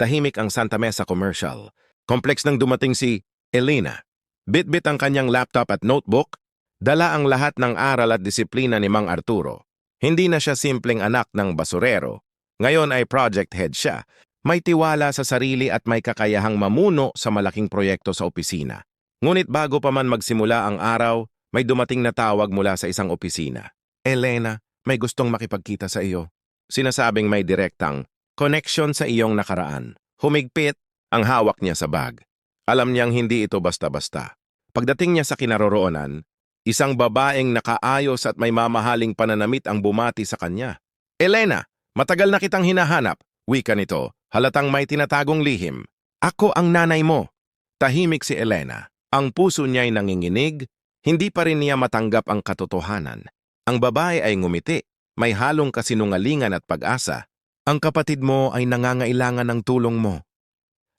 tahimik ang Santa Mesa commercial. Complex nang dumating si Elena. Bit-bit ang kanyang laptop at notebook, dala ang lahat ng aral at disiplina ni Mang Arturo. Hindi na siya simpleng anak ng basurero. Ngayon ay project head siya. May tiwala sa sarili at may kakayahang mamuno sa malaking proyekto sa opisina. Ngunit bago pa man magsimula ang araw, may dumating na tawag mula sa isang opisina. Elena, may gustong makipagkita sa iyo. Sinasabing may direktang connection sa iyong nakaraan. Humigpit ang hawak niya sa bag. Alam niyang hindi ito basta-basta. Pagdating niya sa kinaroroonan, isang babaeng nakaayos at may mamahaling pananamit ang bumati sa kanya. Elena, matagal na kitang hinahanap. Wika nito, halatang may tinatagong lihim. Ako ang nanay mo. Tahimik si Elena. Ang puso niya'y nanginginig, hindi pa rin niya matanggap ang katotohanan. Ang babae ay ngumiti, may halong kasinungalingan at pag-asa. Ang kapatid mo ay nangangailangan ng tulong mo.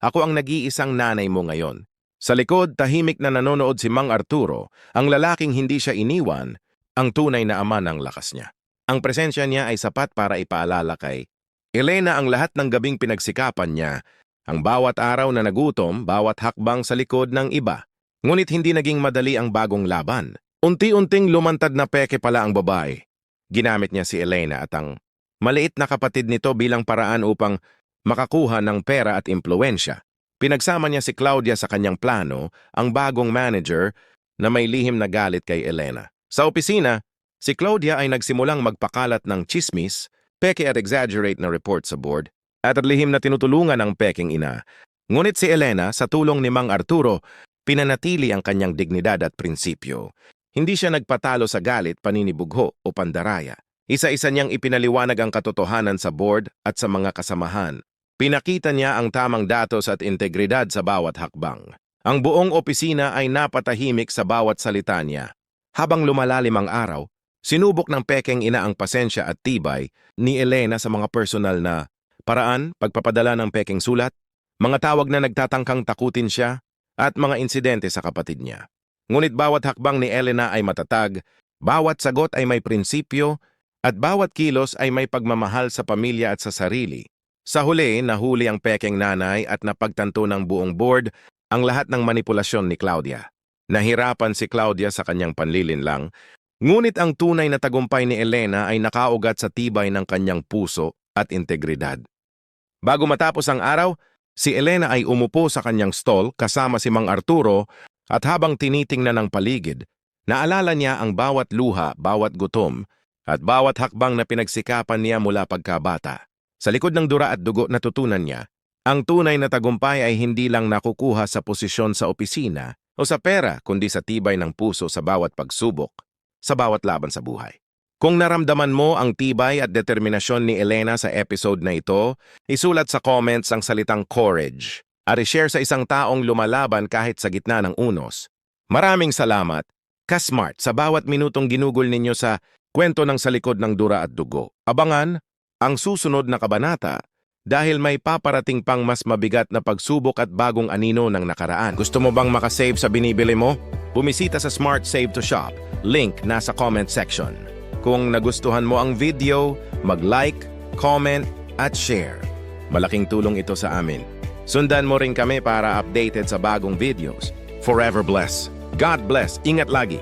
Ako ang nag-iisang nanay mo ngayon. Sa likod, tahimik na nanonood si Mang Arturo, ang lalaking hindi siya iniwan, ang tunay na ama ng lakas niya. Ang presensya niya ay sapat para ipaalala kay Elena ang lahat ng gabing pinagsikapan niya, ang bawat araw na nagutom, bawat hakbang sa likod ng iba. Ngunit hindi naging madali ang bagong laban. Unti-unting lumantad na peke pala ang babae. Ginamit niya si Elena at ang maliit na kapatid nito bilang paraan upang makakuha ng pera at impluwensya. Pinagsama niya si Claudia sa kanyang plano, ang bagong manager na may lihim na galit kay Elena. Sa opisina, si Claudia ay nagsimulang magpakalat ng chismis, peke at exaggerate na report sa board, at lihim na tinutulungan ng peking ina. Ngunit si Elena, sa tulong ni Mang Arturo, pinanatili ang kanyang dignidad at prinsipyo. Hindi siya nagpatalo sa galit, paninibugho o pandaraya. Isa-isa niyang ipinaliwanag ang katotohanan sa board at sa mga kasamahan. Pinakita niya ang tamang datos at integridad sa bawat hakbang. Ang buong opisina ay napatahimik sa bawat salita niya. Habang lumalalim ang araw, sinubok ng pekeng ina ang pasensya at tibay ni Elena sa mga personal na paraan, pagpapadala ng pekeng sulat, mga tawag na nagtatangkang takutin siya, at mga insidente sa kapatid niya. Ngunit bawat hakbang ni Elena ay matatag, bawat sagot ay may prinsipyo, at bawat kilos ay may pagmamahal sa pamilya at sa sarili. Sa huli, nahuli ang pekeng nanay at napagtanto ng buong board ang lahat ng manipulasyon ni Claudia. Nahirapan si Claudia sa kanyang panlilinlang, ngunit ang tunay na tagumpay ni Elena ay nakaugat sa tibay ng kanyang puso at integridad. Bago matapos ang araw, si Elena ay umupo sa kanyang stall kasama si Mang Arturo at habang tinitingnan ng paligid, naalala niya ang bawat luha, bawat gutom, at bawat hakbang na pinagsikapan niya mula pagkabata. Sa likod ng dura at dugo natutunan niya, ang tunay na tagumpay ay hindi lang nakukuha sa posisyon sa opisina o sa pera, kundi sa tibay ng puso sa bawat pagsubok, sa bawat laban sa buhay. Kung naramdaman mo ang tibay at determinasyon ni Elena sa episode na ito, isulat sa comments ang salitang courage at i-share sa isang taong lumalaban kahit sa gitna ng unos. Maraming salamat, ka-smart, sa bawat minutong ginugol ninyo sa kwento ng sa likod ng dura at dugo. Abangan ang susunod na kabanata dahil may paparating pang mas mabigat na pagsubok at bagong anino ng nakaraan. Gusto mo bang makasave sa binibili mo? Bumisita sa Smart Save to Shop. Link nasa comment section. Kung nagustuhan mo ang video, mag-like, comment, at share. Malaking tulong ito sa amin. Sundan mo rin kami para updated sa bagong videos. Forever bless. God bless. Ingat lagi.